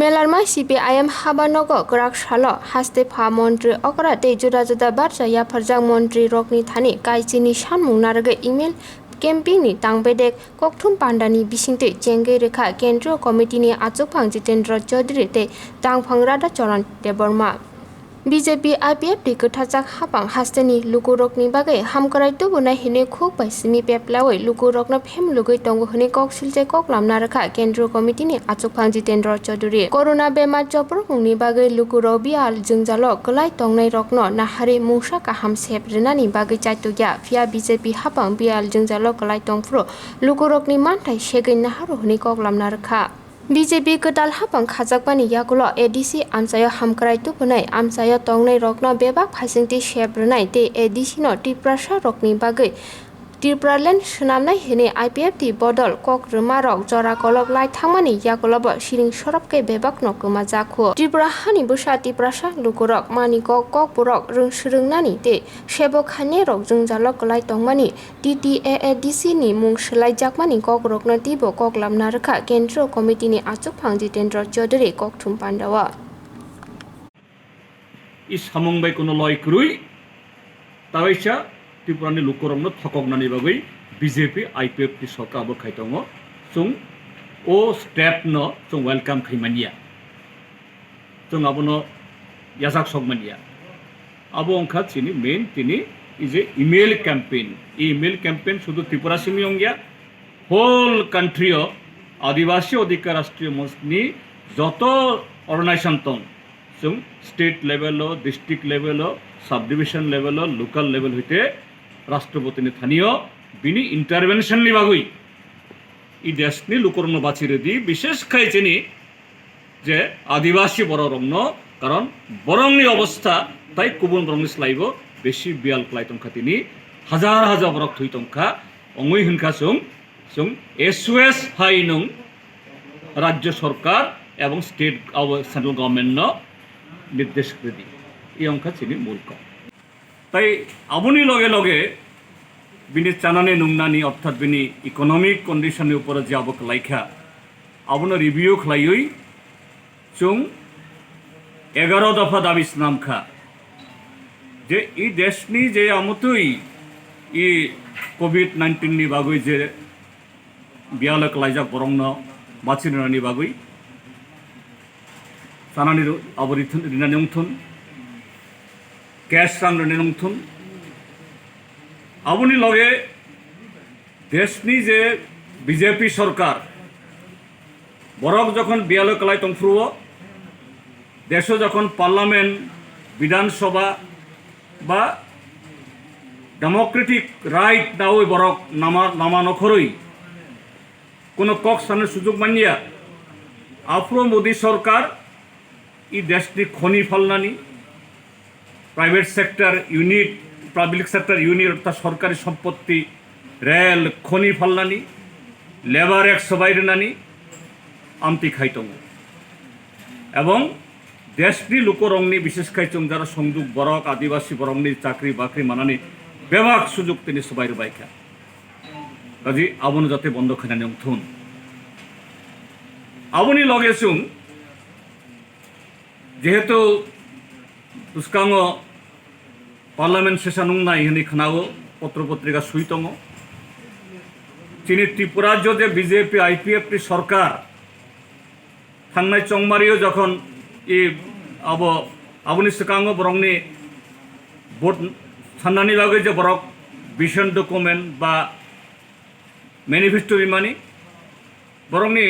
Belarma CPIM Habanogo Grak Shalo Haste Pha Montri Okra Te Juda Juda Barcha Ya Pharjak Montri Rokni Thani Kaijini Shanmung Narage email campaign ni tangbedek kokthum pandani bisingte jengge rekha kendro committee ni achukphang Jitendra Chaudhary te tangphang rada choran deborma BJP IPF di kethajak hapang hasteni lukurokni bagai hamkarai tubunai hine khuk paisimi peplawai lukurokna phem lugoi tongo hine kok silje kok lamna rakha kendro committee ni achukphang Jitendra Chaudhary corona bemar joprokni bagai lukurok bial jungjalo klai tongnai rokno nahari mungsa kaham sep renani bagai chaitugya via BJP hapang bial jungjalo klai tongfro lukurokni mantai segai naharu hine kok lamna rakha BJP kedal hapang khajakbani yakulo ADC amsayo hamkrai tupunai amsayo tongnai rokno bebak phasingti shebrnai te ADC no tiprasha rokni bagai Tirpraland sunamnai hine IPF ti bodol kok rmarok jora kolok lai thangmani yakulobo siring sorapke bebak no kuma jakho Tripura hani busa tiprasha lukurok mani kok purok rungsrungnani te sebo khane rok jungjalok lai tongmani TTAADC ni mung slai jakmani kok rokno tibo kok lamna rakha kendro committee ni achukphang Jitendra Chaudhary kok thum pandawa is hamongbai kono loi krui tawaisa Tripurani lukurokno thokoknani bagui BJP IPF ti sorkar abo khaitongo chung o step no chung welcome khaimania chung abono yasak sokmania abo ongkha chini main tini is a email campaign শুধু Tripura Simi ongya whole country o adivasi odhikar rashtriyo mosni joto organization tong chung state level o district level o subdivision level o local level hoite রাষ্ট্রপতি স্থানীয় বিনি intervention লিবাগুই ই দেশনি লুকরণ বাছিরে দি বিশেষ খাইছেনি যে আদিবাসী বড় রংন কারণ বরংনি অবস্থা তাই কুবন বরংনি স্লাইব বেশি বিয়াল ক্লাইতংখা তিনি হাজার হাজার বরক থুইতংখা অঙ্গই হিনখা সুং এসওএস হাইনং রাজ্য সরকার এবং স্টেট সেন্ট্রাল গভর্নমেন্ট নির্দেশ করে দি এই অংখা চিনি মূল কম তাই আবনি লগে লগে বিনি চানানে নুংনানি অর্থাৎ বিনি ইকোনমিক কন্ডিশনের উপরে যে আবক লাইখা আবনো রিভিউ খাইই চুং 11 দফা দাবি নামখা যে এই দেশনি যে আমতুই ই কোভিড-19 নি বাগুই যে বিয়ালক লাইজা বরংন বাচিনানি বাগুই চানানি আবরিথন রিনানি উংথন ক্যাশ রাং রেনেনংথুন আবনি লগে দেশনি যে বিজেপি সরকার বরক যখন বিয়ালো কলাই তংফ্রুও দেশ যখন পার্লামেন্ট বিধানসভা বা ডেমোক্রেটিক রাইট দাওই বরক নামা নখরই কোনো কক সানের সুযোগ মানিয়া আফ্রো মোদী সরকার ই দেশনি খনি ফালনানি private sector unit public sector unit অর্থাৎ সরকারি সম্পত্তি রেল খনি ফালনানি লেবার এক সবাইরেনানি আমতি খাইতং এবং দেশনি লুকরংনি বিশেষ খাইচং যারা সংযোগ বরক আদিবাসী বরংনি চাকরি বাকরি মানানি বেবাক সুযোগ তিনি সবাইর বাইখা কাজী আবনো যাতে বন্ধ খানানি থুন আবনি লগে চুং যেহেতু তুস্কাঙ্গ পার্লামেন্ট সেশন নাই হিনি খানাও পত্রপত্রিকা সুইতং চিনি ত্রিপুরা যে বিজেপি আইপিএফ টি সরকার থাংনাই চংমারিও যখন ই আবনি সিকাঙ্গ বরংনি ভোট সান্নানি বাগে যে বরক ভিশন ডকুমেন্ট বা ম্যানিফেস্টো বিমানি বরংনি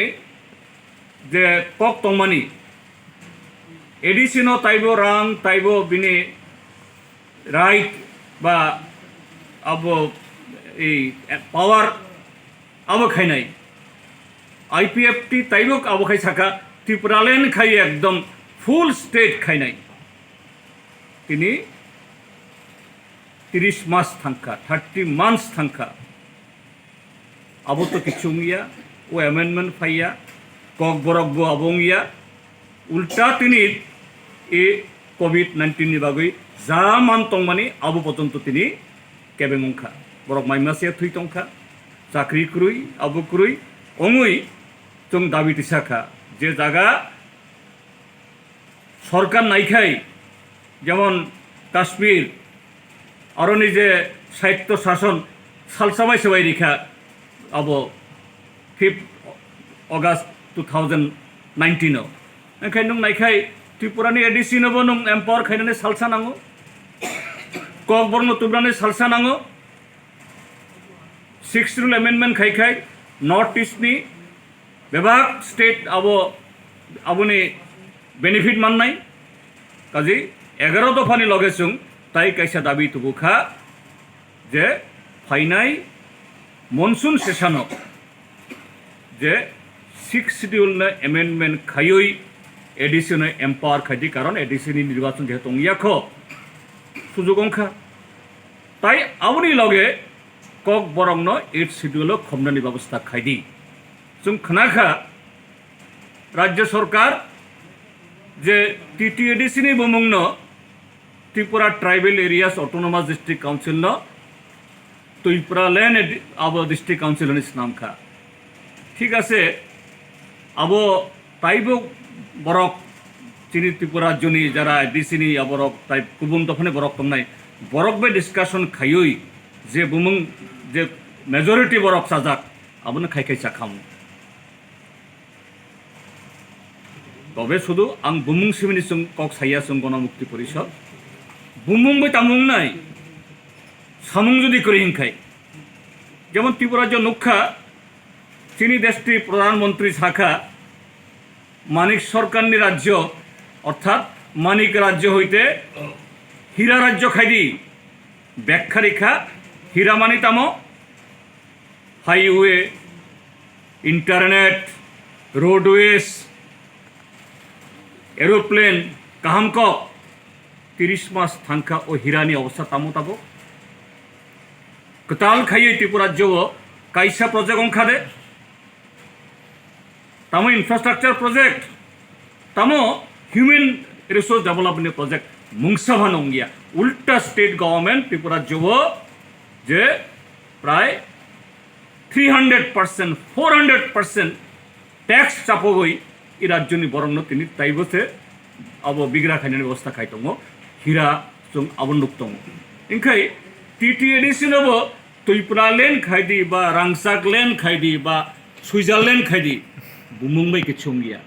যে কক তংমানি এডিসিনো তাইব রাং তাইব বিনি রাইট বা আবো এই পাওয়ার আবো খাই নাই আইপিএফটি তাইব আবো খাই থাকা ত্রিপুরালেন খাই একদম ফুল স্টেট খাই নাই তিনি 30 মাস থাঙ্কা 30 মান্থস থাঙ্কা আবো তো কিছু ইয়া ও অ্যামেন্ডমেন্ট ফাইয়া কক বরক গো আবংইয়া উল্টা তিনি এ COVID-19 ni bagui zaman tongmani abu পর্যন্ত তিনি কেবেংখা বরক মাইমাসিয়া থুই তংখা চাকরি ক্রুই আবু ক্রুই অঙ্গুই চং দাবি তিসাখা যে জায়গা সরকার নাইখাই যেমন কাশ্মীর আরও নিজে সাহিত্য শাসন সালসাবাই সবাই রেখা আব 5 August 2019 ओंखाय नों नायखाय त्रिपुरानि एडिसि नबो नों एम्पावर खायनानै सालसा नांगौ कक बर्न तुब्रानै सालसा नांगौ 6th Rule Amendment खायखाय नर्थ ईस्टनि बेबाग स्टेट आबोनि बेनिफिट माननाय काजै 11 दफानि लगे जों ताई कायसा दाबि तुबुखा जे फाइनाय मनसुन सेसनाव जे 6th Schedule एमेंडमेंट खायै एडिसि एम्पावर खायदि कारण एडिसि निर्वाचन जेहेतु याख सुजुग अंखा ताई आबोनि लगे कक बरंग 8th Schedule खमनानि व्यवस्था खायदि जों खोनाखा राज्य सरकार जे TTADC नि बमुंग Tripura tribal areas autonomous district council Tripura land अब डिस्ट्रिक्ट काउंसिल नामखा ठीक आछे अब ताइबो बरक चिनी त्रिपुरा राज्यनि जारा एडिसिनि बरक ताइ गुबुन दफानि बरक तंनाय बरक बे डिसकाशन खायै जे बुमुं जे मेजरिटी बरक साजाक आबोनो खायखाय साखाम तबे शुधु आं बुमुं सिमिनि जों कक साइया जों गणमुक्ति परिषद बुमुं बै तामुं नाय सामुं जुदि करि हिंखाय जेमन त्रिपुरा राज्य नुखा चीनी देशटी प्रधानमंत्री शाखा मानिक सरकारनि राज्य अर्थात मानिक राज्य हईते हीरा राज्य खायदी व्याख्या रेखा हीरा मानी तामो हाईवे इंटरनेट रोडवेज एरोप्लेन काहामक 30 मास थांखा और हीरानी अवस्था तामो ताबो कताल खाइए त्रिपुरा राज्य कायसा प्रोजेक्ट अंखादे तामो इंफ्रास्ट्राक्चर प्रोजेक्ट तामो ह्यूमन रिसोर्स डेवलपमेंट प्रोजेक्ट मुंगसाभा नंगिया उल्टा स्टेट गवर्नमेंट त्रिपुरा राज्य जे प्राय 300% 400% टैक्स चापगई ई राज्यनि बरंग तिनि ताइबोसे अब बिग्रा खायनानि व्यवस्था खाय दङ हीरा जों आबुनुक दङ इंखाय TTADC नबो त्रिपुरा लैंड खायदी बा रांसाक लैंड खायदी बा सुइजारलैंड खायदी बुमुंबाय किछुंगिया